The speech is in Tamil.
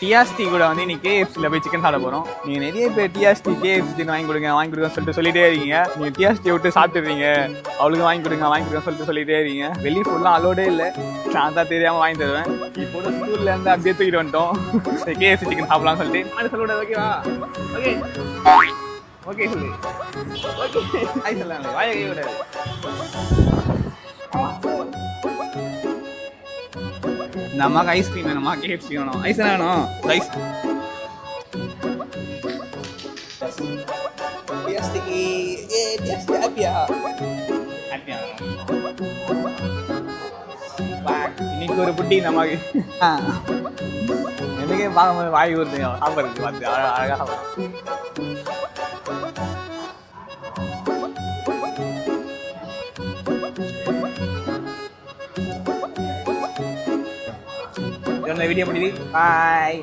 டிஆர்எஸ்டி கூட வந்து இன்னைக்கு கேஎஃப்சியில் போய் சிக்கன் சாப்பிட போகிறோம். நீங்கள் நிறைய பேர் டிஆர்எஸ்டி கேஎஃப்சி சிக்கன் வாங்கி கொடுங்க சொல்லிட்டே இருக்கீங்க. நீங்கள் டிஆர்எஸ்டி விட்டு சாப்பிட்டுறீங்க, அவளுக்கு வாங்கி கொடுங்க சொல்லிட்டே இருக்கீங்க. வெளியே ஃபுல்லாக அலோடே இல்லை, நான் தான் தெரியாமல் வாங்கி தருவேன். இப்போ ஸ்கூல்ல இருந்து அப்படியே தூக்கிட்டு வந்துட்டோம். கேஎஃப்சி சிக்கன் சாப்பிடலாம்னு சொல்லிட்டு அது சொல்ல ஓகேவா? ஓகே ஓகே சொல்லு ஓகே ஆய் சொல்லலாம் வாய கை விடாது. இந்த அம்மாவுக்கு ஐஸ்கிரீம் வேணுமா, கேஎஃப்சி வேணும், ஐஸ் என்ன வேணும்? ஐஸ் இன்னைக்கு ஒரு புட்டி இந்த அம்மாவுக்கு எனக்கே பார்க்கும்போது வாய் ஊறுது சாப்பிட்றது பார்த்து அழகாக. இந்த வீடியோ முடியுது. பாய்.